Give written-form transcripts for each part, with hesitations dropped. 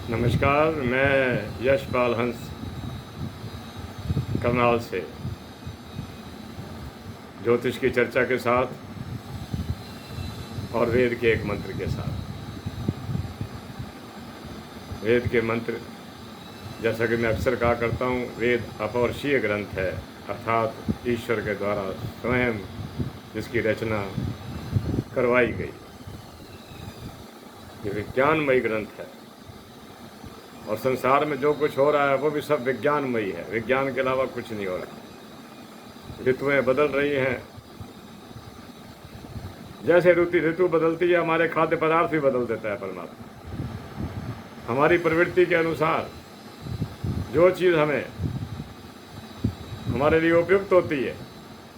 नमस्कार, मैं यशपाल हंस करनाल से ज्योतिष की चर्चा के साथ और वेद के एक मंत्र के साथ। वेद के मंत्र, जैसा कि मैं अक्सर कहा करता हूँ, वेद अपवर्षीय ग्रंथ है, अर्थात ईश्वर के द्वारा स्वयं जिसकी रचना करवाई गई। ये विज्ञानमयी ग्रंथ है और संसार में जो कुछ हो रहा है वो भी सब विज्ञानमयी है। विज्ञान के अलावा कुछ नहीं हो रहा। ऋतुएं बदल रही हैं, जैसे ऋतु बदलती है हमारे खाद्य पदार्थ भी बदल देता है परमात्मा। हमारी प्रवृत्ति के अनुसार जो चीज़ हमें हमारे लिए उपयुक्त होती है,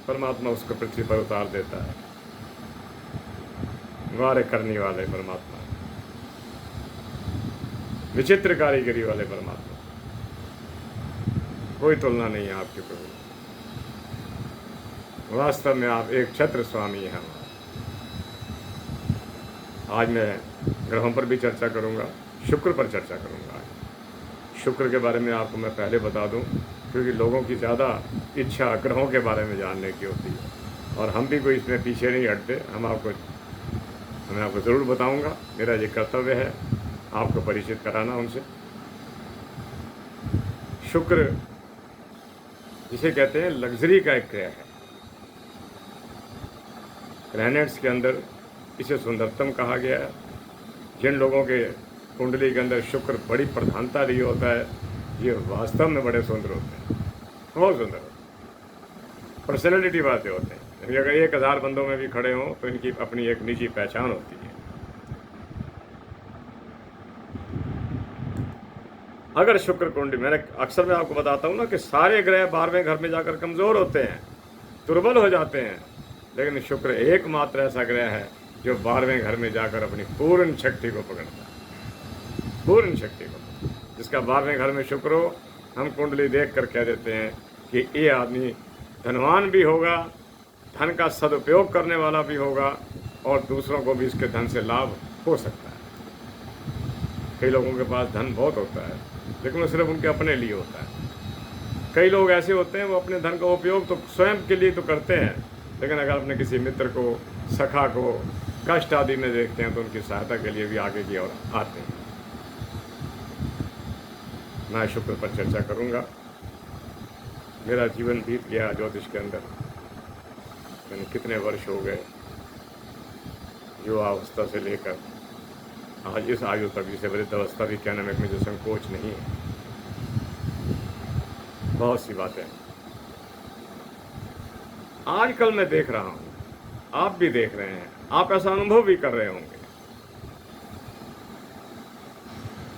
परमात्मा उसको पृथ्वी पर उतार देता है। वारे करने वाले परमात्मा, विचित्र कारीगरी वाले परमात्मा, कोई तुलना नहीं है आपके प्रभु। वास्तव में आप एक छत्र स्वामी हैं। आज मैं ग्रहों पर भी चर्चा करूंगा, शुक्र पर चर्चा करूंगा। आज शुक्र के बारे में आपको मैं पहले बता दूं, क्योंकि लोगों की ज़्यादा इच्छा ग्रहों के बारे में जानने की होती है और हम भी कोई इसमें पीछे नहीं हटते। मैं आपको ज़रूर बताऊंगा। मेरा ये कर्तव्य है आपको परिचित कराना उनसे। शुक्र जिसे कहते हैं लग्जरी का एक ग्रह है। प्लैनेट्स के अंदर इसे सुंदरतम कहा गया है। जिन लोगों के कुंडली के अंदर शुक्र बड़ी प्रधानता लिए होता है, ये वास्तव में बड़े सुंदर होते हैं, बहुत सुंदर होते हैं, पर्सनैलिटी वाले होते हैं। अगर 1000 बंदों में भी खड़े हों तो इनकी अपनी एक निजी पहचान होती है। अगर शुक्र कुंडली, मैं आपको बताता हूँ ना कि सारे ग्रह 12वें घर में जाकर कमज़ोर होते हैं, दुर्बल हो जाते हैं, लेकिन शुक्र एकमात्र ऐसा ग्रह है जो 12वें घर में जाकर अपनी पूर्ण शक्ति को पकड़ता है। पूर्ण शक्ति को, जिसका 12वें घर में शुक्र हो, हम कुंडली देख कर कह देते हैं कि ये आदमी धनवान भी होगा, धन का सदुपयोग करने वाला भी होगा और दूसरों को भी इसके धन से लाभ हो सकता है। कई लोगों के पास धन बहुत होता है, लेकिन वो सिर्फ उनके अपने लिए होता है। कई लोग ऐसे होते हैं वो अपने धन का उपयोग तो स्वयं के लिए तो करते हैं, लेकिन अगर अपने किसी मित्र को, सखा को कष्ट आदि में देखते हैं तो उनकी सहायता के लिए भी आगे की ओर आते हैं। मैं शुक्र पर चर्चा करूंगा। मेरा जीवन बीत गया ज्योतिष के अंदर, मैंने कितने वर्ष हो गए, जो अवस्था से लेकर आज इस आयु तक, जिसे वृद्ध अवस्था भी कहने में मुझे संकोच नहीं है। बहुत सी बातें आजकल मैं देख रहा हूँ, आप भी देख रहे हैं, आप ऐसा अनुभव भी कर रहे होंगे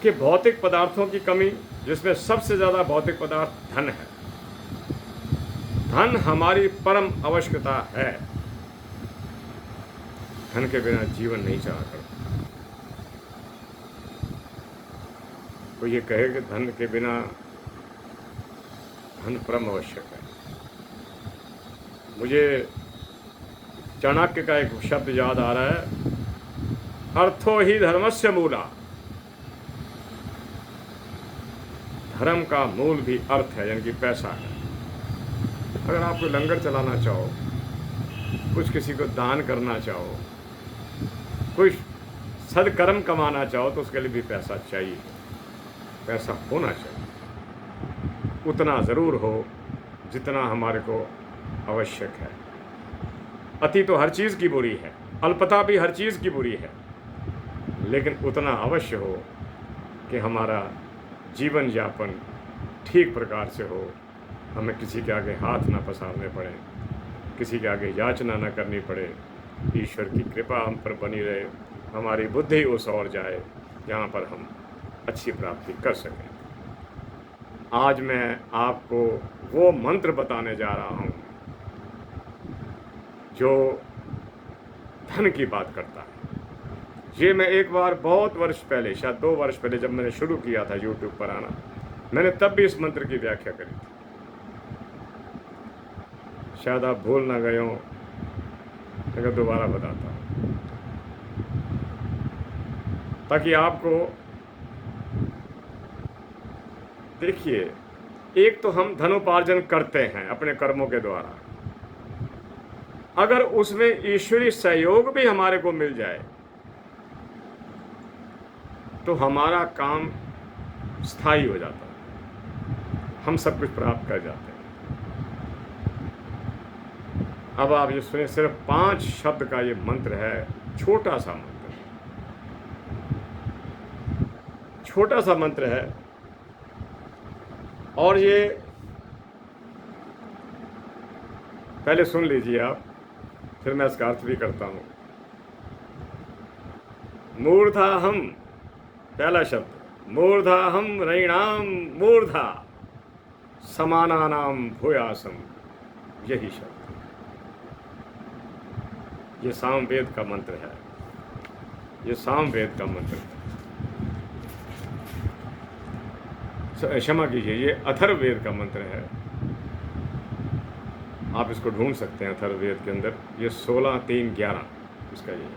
कि भौतिक पदार्थों की कमी, जिसमें सबसे ज़्यादा भौतिक पदार्थ धन है। धन हमारी परम आवश्यकता है। धन के बिना जीवन नहीं चला करता। तो ये कहे कि धन के बिना, धन परम आवश्यक है। मुझे चाणक्य का एक शब्द याद आ रहा है, अर्थो ही धर्मस्य मूला। धर्म का मूल भी अर्थ है, यानी कि पैसा है। अगर आप कोई लंगर चलाना चाहो, कुछ किसी को दान करना चाहो, कुछ सदकर्म कमाना चाहो, तो उसके लिए भी पैसा चाहिए। पैसा होना चाहिए, उतना ज़रूर हो जितना हमारे को आवश्यक है। अति तो हर चीज़ की बुरी है, अल्पता भी हर चीज़ की बुरी है, लेकिन उतना अवश्य हो कि हमारा जीवन यापन ठीक प्रकार से हो, हमें किसी के आगे हाथ ना पसारने पड़े, किसी के आगे याचना ना करनी पड़े। ईश्वर की कृपा हम पर बनी रहे, हमारी बुद्धि उस ओर जाए जहाँ पर हम अच्छी प्राप्ति कर सकें। आज मैं आपको वो मंत्र बताने जा रहा हूँ जो धन की बात करता है। ये मैं एक बार बहुत वर्ष पहले, शायद 2 वर्ष पहले, जब मैंने शुरू किया था YouTube पर आना, मैंने तब भी इस मंत्र की व्याख्या करी थी। शायद आप भूल ना गए हों, अगर दोबारा बताता हूँ, ताकि आपको देखिए, एक तो हम धनोपार्जन करते हैं अपने कर्मों के द्वारा, अगर उसमें ईश्वरीय सहयोग भी हमारे को मिल जाए तो हमारा काम स्थायी हो जाता है, हम सब कुछ प्राप्त कर जाते हैं। अब आप ये सुने, सिर्फ 5 शब्द का ये मंत्र है, छोटा सा मंत्र, छोटा सा मंत्र है, और ये पहले सुन लीजिए आप, फिर मैं इसका अर्थ भी करता हूं। मूर्धाहम, पहला शब्द, मूर्धाहम रैणाम मूर्धा समानानाम भूयासम, यही शब्द, ये सामवेद का मंत्र है, ये सामवेद का मंत्र है। क्षमा कीजिए, ये अथर्ववेद का मंत्र है। आप इसको ढूंढ सकते हैं अथर्ववेद के अंदर, ये 16:3-11 इसका ये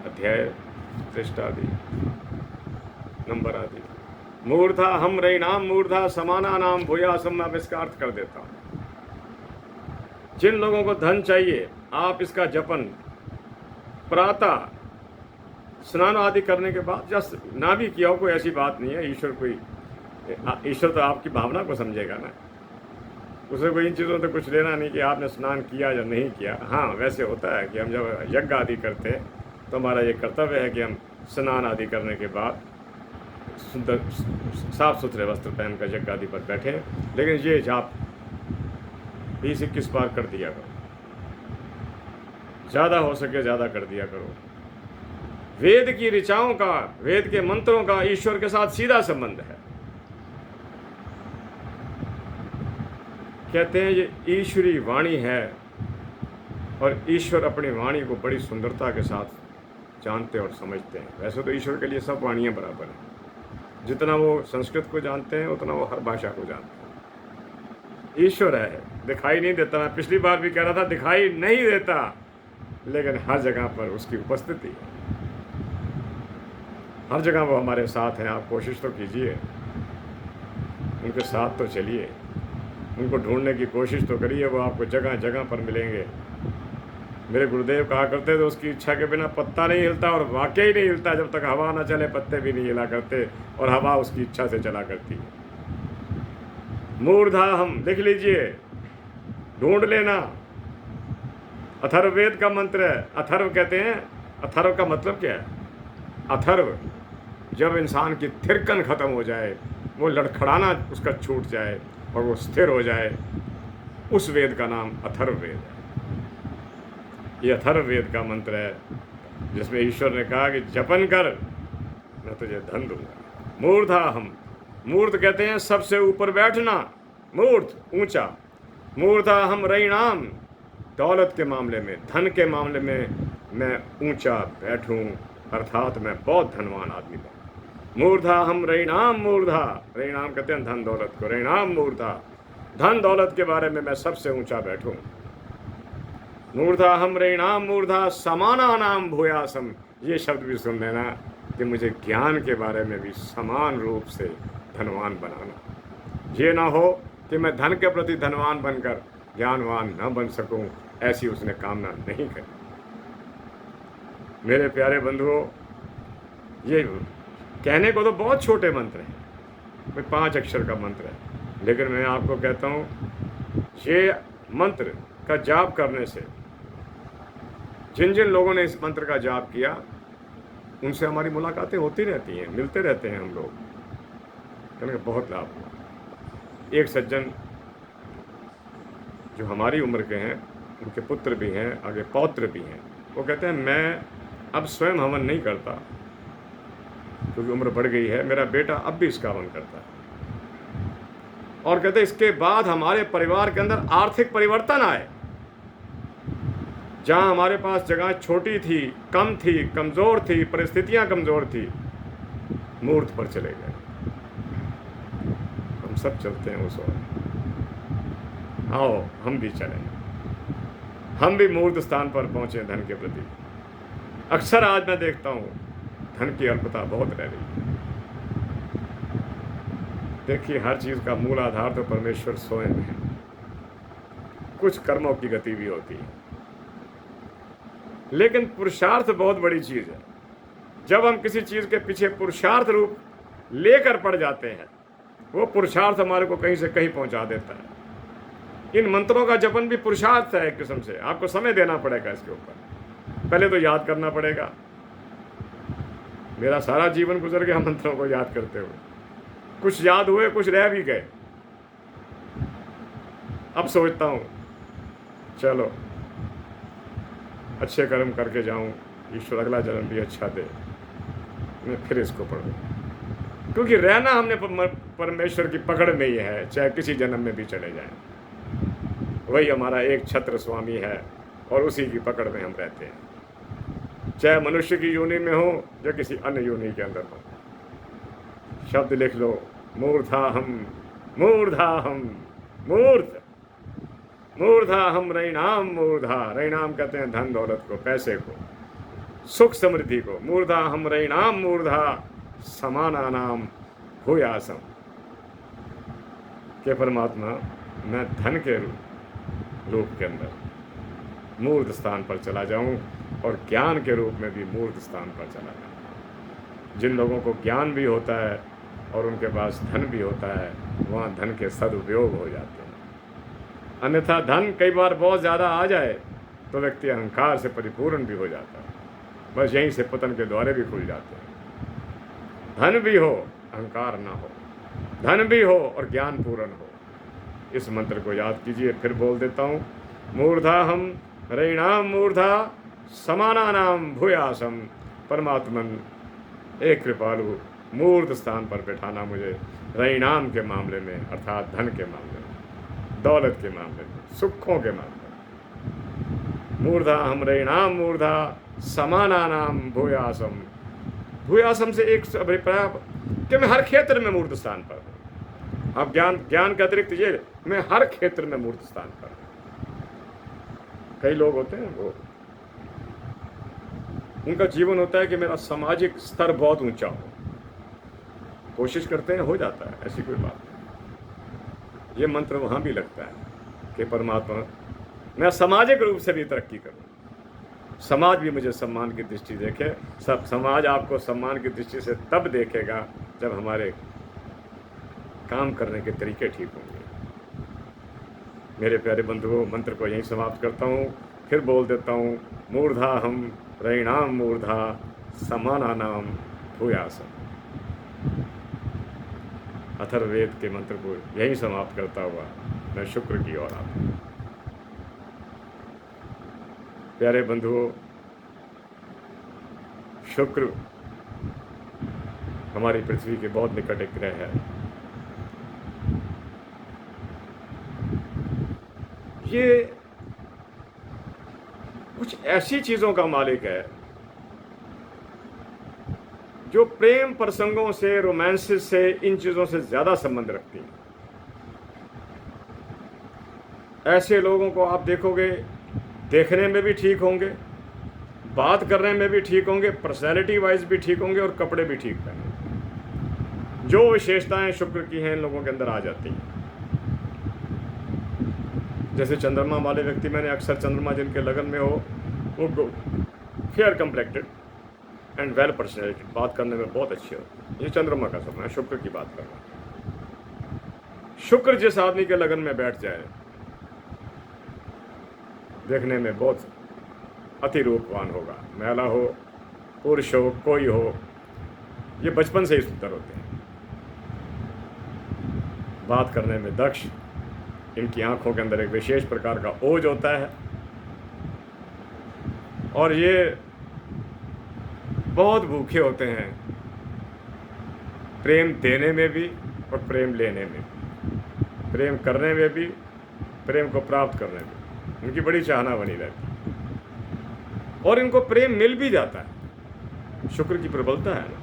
अध्याय, पृष्ठ आदि, नंबर आदि। मूर्धा हम रैणाम मूर्धा समाना नाम भूयासम, मैं इसका अर्थ कर देता हूँ। जिन लोगों को धन चाहिए, आप इसका जपन प्रातः स्नान आदि करने के बाद, जस्ट ना भी किया हो, कोई ऐसी बात नहीं है, ईश्वर तो आपकी भावना को समझेगा ना, उसे कोई इन चीज़ों से कुछ लेना नहीं कि आपने स्नान किया या नहीं किया। हाँ, वैसे होता है कि हम जब यज्ञ आदि करते हैं तो हमारा ये कर्तव्य है कि हम स्नान आदि करने के बाद सुंदर साफ सुथरे वस्त्र पहनकर यज्ञ आदि पर बैठे, लेकिन ये जाप 20-21 बार कर दिया करो, ज़्यादा हो सके ज़्यादा कर दिया करो। वेद की ऋचाओं का, वेद के मंत्रों का ईश्वर के साथ सीधा संबंध है। कहते हैं ये ईश्वरी वाणी है, और ईश्वर अपनी वाणी को बड़ी सुंदरता के साथ जानते और समझते हैं। वैसे तो ईश्वर के लिए सब वाणियाँ बराबर हैं, जितना वो संस्कृत को जानते हैं उतना वो हर भाषा को जानते हैं। ईश्वर है, दिखाई नहीं देता, मैं पिछली बार भी कह रहा था दिखाई नहीं देता, लेकिन हर जगह पर उसकी उपस्थिति है, हर जगह वो हमारे साथ हैं। आप कोशिश तो कीजिए, उनके साथ तो चलिए, उनको ढूंढने की कोशिश तो करिए, वो आपको जगह जगह पर मिलेंगे। मेरे गुरुदेव कहा करते थे, उसकी इच्छा के बिना पत्ता नहीं हिलता, और वाकई ही नहीं हिलता, जब तक हवा ना चले पत्ते भी नहीं हिला करते, और हवा उसकी इच्छा से चला करती है। मूर्धा हम, लिख लीजिए, ढूंढ लेना, अथर्ववेद का मंत्र है। अथर्व कहते हैं, अथर्व का मतलब क्या है? अथर्व, जब इंसान की थिरकन खत्म हो जाए, वो लड़खड़ाना उसका छूट जाए और वो स्थिर हो जाए, उस वेद का नाम अथर्ववेद है। ये अथर्ववेद का मंत्र है, जिसमें ईश्वर ने कहा कि जपन कर, मैं तुझे धन दूंगा। मूर्धा हम, मूर्त कहते हैं सबसे ऊपर बैठना, मूर्त ऊंचा। मूर्धा हम रैणाम, दौलत के मामले में, धन के मामले में मैं ऊंचा बैठूं, अर्थात मैं बहुत धनवान आदमी हूँ। मूर्धा हम रैणाम मूर्धा, रैणाम कहते हैं धन दौलत को, रैणाम मूर्धा, धन दौलत के बारे में मैं सबसे ऊंचा बैठूं। मूर्धा हम रैणाम मूर्धा समाना नाम भूयासम, ये शब्द भी सुन लेना कि मुझे ज्ञान के बारे में भी समान रूप से धनवान बनाना। ये ना हो कि मैं धन के प्रति धनवान बनकर ज्ञानवान न बन सकूं, ऐसी उसने कामना नहीं करी। मेरे प्यारे बंधुओं, ये कहने को तो बहुत छोटे मंत्र हैं, कोई 5 अक्षर का मंत्र है, लेकिन मैं आपको कहता हूँ ये मंत्र का जाप करने से, जिन जिन लोगों ने इस मंत्र का जाप किया, उनसे हमारी मुलाकातें होती रहती हैं, मिलते रहते हैं हम लोग, कहने का बहुत लाभ हुआ। एक सज्जन जो हमारी उम्र के हैं, उनके पुत्र भी हैं, आगे पौत्र भी हैं, वो कहते हैं मैं अब स्वयं हवन नहीं करता क्योंकि उम्र बढ़ गई है, मेरा बेटा अब भी इसका हवन करता है। और कहते हैं इसके बाद हमारे परिवार के अंदर आर्थिक परिवर्तन आए, जहाँ हमारे पास जगह छोटी थी, कम थी, कमज़ोर थी, परिस्थितियाँ कमज़ोर थी, मूर्त पर चले गए। हम सब चलते हैं उस ओर, आओ हम भी चलें, हम भी मूर्त स्थान पर पहुँचे धन के प्रति। अक्सर आज मैं देखता हूँ धन की अल्पता बहुत रह रही है। देखिए, हर चीज़ का मूल आधार तो परमेश्वर स्वयं है। कुछ कर्मों की गति भी होती है, लेकिन पुरुषार्थ बहुत बड़ी चीज़ है। जब हम किसी चीज़ के पीछे पुरुषार्थ रूप लेकर पड़ जाते हैं, वो पुरुषार्थ हमारे को कहीं से कहीं पहुंचा देता है। इन मंत्रों का जपन भी पुरुषार्थ है एक किस्म से। आपको समय देना पड़ेगा इसके ऊपर। पहले तो याद करना पड़ेगा। मेरा सारा जीवन गुजर गया मंत्रों को याद करते हुए। कुछ याद हुए, कुछ रह भी गए। अब सोचता हूँ चलो अच्छे कर्म करके जाऊं, ईश्वर अगला जन्म भी अच्छा दे, मैं फिर इसको पढ़ूं। क्योंकि रहना हमने परमेश्वर की पकड़ में ही है, चाहे किसी जन्म में भी चले जाएं। वही हमारा एक छत्र स्वामी है और उसी की पकड़ में हम रहते हैं, चाहे मनुष्य की योनि में हो या किसी अन्य योनि के अंदर हो। शब्द लिख लो, मूर्धाहम, मूर्धाहम, मूर्ध, मूर्धाहम रैणाम मूर्धा। रैणाम कहते हैं धन दौलत को, पैसे को, सुख समृद्धि को। मूर्धाहम रैणाम मूर्धा समानानाम भूयासम। के परमात्मा, मैं धन के रूप के अंदर मूर्ध स्थान पर चला जाऊं और ज्ञान के रूप में भी मूर्ध स्थान पर चला जाऊं। जिन लोगों को ज्ञान भी होता है और उनके पास धन भी होता है, वहाँ धन के सदुपयोग हो जाते हैं। अन्यथा धन कई बार बहुत ज़्यादा आ जाए तो व्यक्ति अहंकार से परिपूर्ण भी हो जाता है। बस यहीं से पतन के द्वारे भी खुल जाते हैं। धन भी हो, अहंकार ना हो, धन भी हो और ज्ञान पूर्ण हो। इस मंत्र को याद कीजिए, फिर बोल देता हूँ। मूर्धा हम रैणाम मूर्धा समानानाम भूयासम। परमात्मन एक कृपालु मूर्ध स्थान पर बैठाना मुझे, रैणाम के मामले में, अर्थात धन के मामले में, दौलत के मामले में, सुखों के मामले में। मूर्धा हम रैणाम मूर्धा समानानाम भूयासम। भूयासम से एक अभिप्राय कि मैं हर क्षेत्र में मूर्ध स्थान पर हूँ। अब ज्ञान के अतिरिक्त ये, मैं हर क्षेत्र में मूर्ध स्थान पर हूँ। कई लोग होते हैं, वो उनका जीवन होता है कि मेरा सामाजिक स्तर बहुत ऊंचा हो, कोशिश करते हैं, हो जाता है, ऐसी कोई बात नहीं। ये मंत्र वहाँ भी लगता है कि परमात्मा, मैं सामाजिक रूप से भी तरक्की करूँ, समाज भी मुझे सम्मान की दृष्टि देखे। सब समाज आपको सम्मान की दृष्टि से तब देखेगा जब हमारे काम करने के तरीके ठीक होंगे। मेरे प्यारे बंधुओं, मंत्र को यहीं समाप्त करता हूँ, फिर बोल देता हूँ। मूर्धा हम रैणाम मूर्धा समानानाम भूयासम। अथर्ववेद के मंत्र को यहीं समाप्त करता हुआ मैं शुक्र की ओर आता हूँ। प्यारे बंधुओं, शुक्र हमारी पृथ्वी के बहुत निकट एक ग्रह है। ये कुछ ऐसी चीजों का मालिक है जो प्रेम प्रसंगों से, रोमांसिस से, इन चीजों से ज्यादा संबंध रखती हैं। ऐसे लोगों को आप देखोगे, देखने में भी ठीक होंगे, बात करने में भी ठीक होंगे, पर्सनैलिटी वाइज भी ठीक होंगे और कपड़े भी ठीक पहनेंगे। जो विशेषताएं शुक्र की हैं इन लोगों के अंदर आ जाती हैं। जैसे चंद्रमा वाले व्यक्ति, मैंने अक्सर चंद्रमा जिनके लगन में हो, वो फेयर कम्प्लेक्टेड एंड वेल पर्सनैलिटी, बात करने में बहुत अच्छे होते। ये चंद्रमा का समय, शुक्र की बात कर रहा हूँ। शुक्र जिस आदमी के लगन में बैठ जाए, देखने में बहुत अति रूपवान होगा। महिला हो, पुरुष हो, कोई हो, ये बचपन से ही सुंदर होते हैं। बात करने में दक्ष, इनकी आंखों के अंदर एक विशेष प्रकार का ओज होता है और ये बहुत भूखे होते हैं, प्रेम देने में भी और प्रेम लेने में भी, प्रेम करने में भी, प्रेम को प्राप्त करने में भी इनकी बड़ी चाहना बनी रहती है और इनको प्रेम मिल भी जाता है। शुक्र की प्रबलता है ना।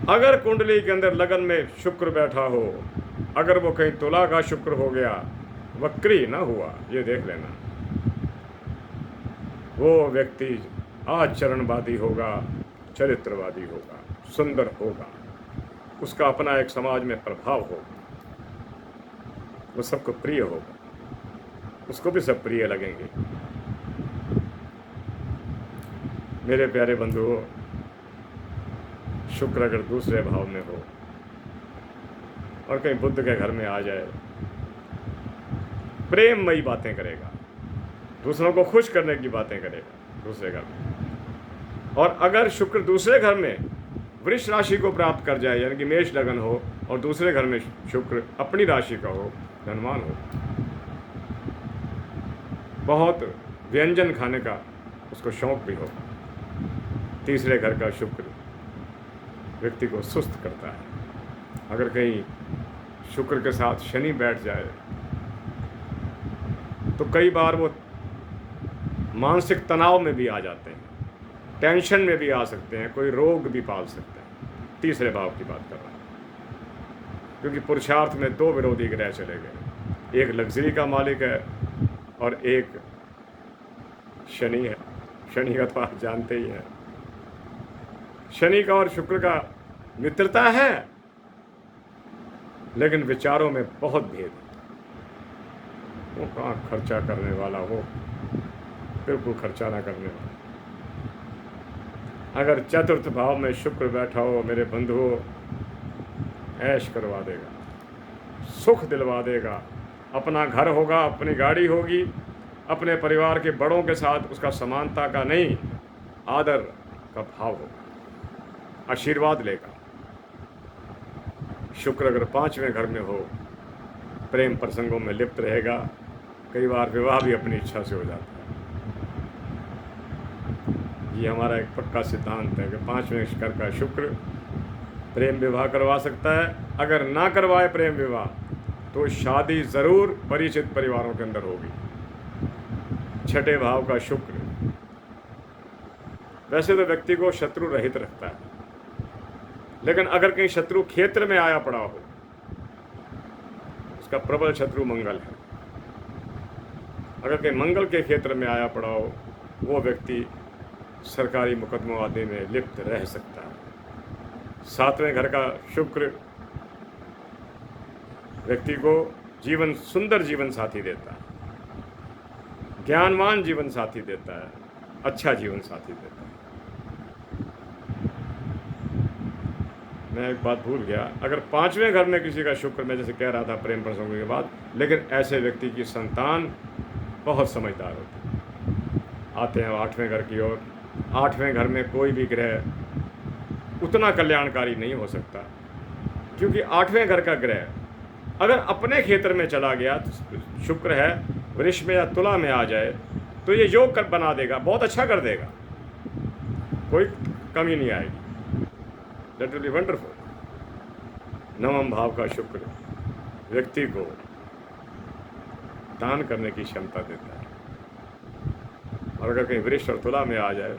अगर कुंडली के अंदर लगन में शुक्र बैठा हो, अगर वो कहीं तुला का शुक्र हो गया, वक्री ना हुआ, ये देख लेना, वो व्यक्ति आचरणवादी होगा, चरित्रवादी होगा, सुंदर होगा, उसका अपना एक समाज में प्रभाव होगा, वो सबको प्रिय होगा, उसको भी सब प्रिय लगेंगे। मेरे प्यारे बंधुओं, शुक्र अगर दूसरे भाव में हो और कहीं बुध के घर में आ जाए, प्रेममयी बातें करेगा, दूसरों को खुश करने की बातें करेगा दूसरे घर में। और अगर शुक्र दूसरे घर में वृष राशि को प्राप्त कर जाए, यानी कि मेष लगन हो, और दूसरे घर में शुक्र अपनी राशि का हो, धनवान हो, बहुत व्यंजन खाने का उसको शौक भी हो। तीसरे घर का शुक्र व्यक्ति को सुस्त करता है। अगर कहीं शुक्र के साथ शनि बैठ जाए तो कई बार वो मानसिक तनाव में भी आ जाते हैं, टेंशन में भी आ सकते हैं, कोई रोग भी पाल सकते हैं। तीसरे भाव की बात कर रहा हूँ, क्योंकि पुरुषार्थ में दो विरोधी ग्रह चले गए, एक लग्जरी का मालिक है और एक शनि है। शनि का तो आप जानते ही हैं, शनि का और शुक्र का मित्रता है, लेकिन विचारों में बहुत भेद है। वो कहाँ खर्चा करने वाला, वो बिल्कुल खर्चा ना करने वाला। अगर चतुर्थ भाव में शुक्र बैठा हो मेरे बंधुओं, ऐश करवा देगा, सुख दिलवा देगा, अपना घर होगा, अपनी गाड़ी होगी, अपने परिवार के बड़ों के साथ उसका समानता का नहीं, आदर का भाव होगा, आशीर्वाद लेगा। शुक्र अगर पांचवें घर में हो, प्रेम प्रसंगों में लिप्त रहेगा, कई बार विवाह भी अपनी इच्छा से हो जाता है। ये हमारा एक पक्का सिद्धांत है कि पांचवें घर का शुक्र प्रेम विवाह करवा सकता है। अगर ना करवाए प्रेम विवाह तो शादी ज़रूर परिचित परिवारों के अंदर होगी। छठे भाव का शुक्र वैसे तो व्यक्ति को शत्रु रहित रखता है, लेकिन अगर कहीं शत्रु क्षेत्र में आया पड़ा हो, उसका प्रबल शत्रु मंगल है, अगर कहीं मंगल के क्षेत्र में आया पड़ा हो, वो व्यक्ति सरकारी मुकदमों आदि में लिप्त रह सकता है। सातवें घर का शुक्र व्यक्ति को सुंदर जीवन साथी देता है, ज्ञानवान जीवन साथी देता है, अच्छा जीवन साथी देता है। मैं एक बात भूल गया, अगर पांचवें घर में किसी का शुक्र, मैं जैसे कह रहा था प्रेम प्रसंगों के बाद, लेकिन ऐसे व्यक्ति की संतान बहुत समझदार होती है। आते हैं आठवें घर की ओर। आठवें घर में कोई भी ग्रह उतना कल्याणकारी नहीं हो सकता, क्योंकि आठवें घर का ग्रह अगर अपने क्षेत्र में चला गया, तो शुक्र है वृष में या तुला में आ जाए तो ये योग बना देगा, बहुत अच्छा कर देगा, कोई कमी नहीं आएगी। That will be wonderful. नवम भाव का शुक्र व्यक्ति को दान करने की क्षमता देता है, और अगर कहीं वृष और तुला में आ जाए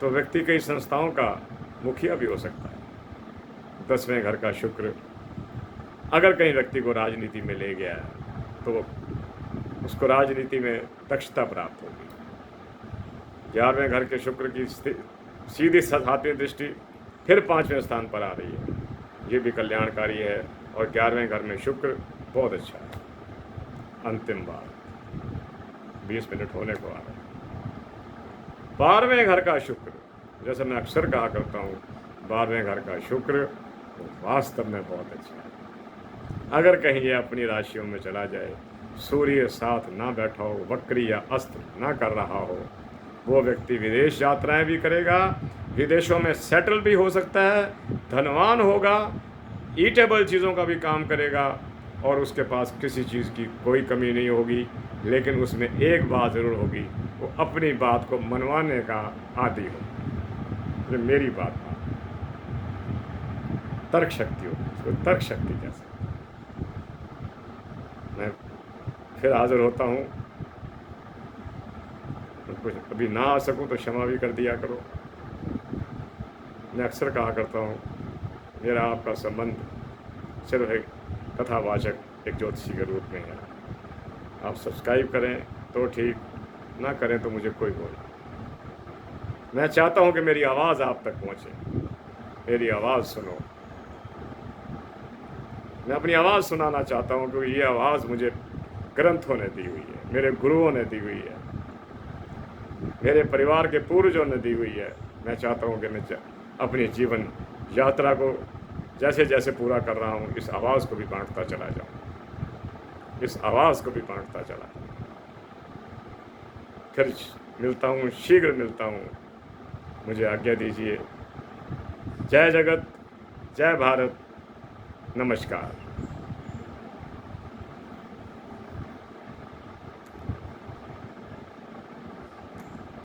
तो व्यक्ति कई संस्थाओं का मुखिया भी हो सकता है। दसवें घर का शुक्र अगर कहीं व्यक्ति को राजनीति में ले गया है तो उसको राजनीति में दक्षता प्राप्त होगी। 11वें घर के शुक्र की सीधी सातवीं दृष्टि फिर 5वें स्थान पर आ रही है, ये भी कल्याणकारी है। और 11वें घर में शुक्र बहुत अच्छा है। अंतिम बात, 20 मिनट होने को आ रहा है। 12वें घर का शुक्र, जैसे मैं अक्सर कहा करता हूँ, 12वें घर का शुक्र वास्तव में बहुत अच्छा है। अगर कहीं ये अपनी राशियों में चला जाए, सूर्य साथ ना बैठा हो, वक्री या अस्त ना कर रहा हो, वो व्यक्ति विदेश यात्राएं भी करेगा, विदेशों में सेटल भी हो सकता है, धनवान होगा, ईटेबल चीज़ों का भी काम करेगा, और उसके पास किसी चीज़ की कोई कमी नहीं होगी। लेकिन उसमें एक बात ज़रूर होगी, वो अपनी बात को मनवाने का आदी हो। ये मेरी बात है, तर्क शक्ति हो, उसको तर्क शक्ति कह सकते। मैं फिर हाजिर होता हूँ, कुछ कभी ना आ सकूँ तो क्षमा भी कर दिया करो। मैं अक्सर कहा करता हूँ, मेरा आपका संबंध सिर्फ एक कथावाचक, एक ज्योतिषी के रूप में है। आप सब्सक्राइब करें तो ठीक, ना करें तो मुझे कोई बोल। मैं चाहता हूँ कि मेरी आवाज़ आप तक पहुँचे। मेरी आवाज़ सुनो। मैं अपनी आवाज़ सुनाना चाहता हूँ क्योंकि ये आवाज़ मुझे ग्रंथों ने दी हुई है, मेरे गुरुओं ने दी हुई है, मेरे परिवार के पूर्वजों ने दी हुई है। मैं चाहता हूँ कि मैं अपनी जीवन यात्रा को जैसे जैसे पूरा कर रहा हूँ, इस आवाज़ को भी बांटता चला जाऊँ, इस आवाज़ को भी बांटता चला। फिर मिलता हूँ, शीघ्र मिलता हूँ। मुझे आज्ञा दीजिए। जय जगत, जय भारत, नमस्कार।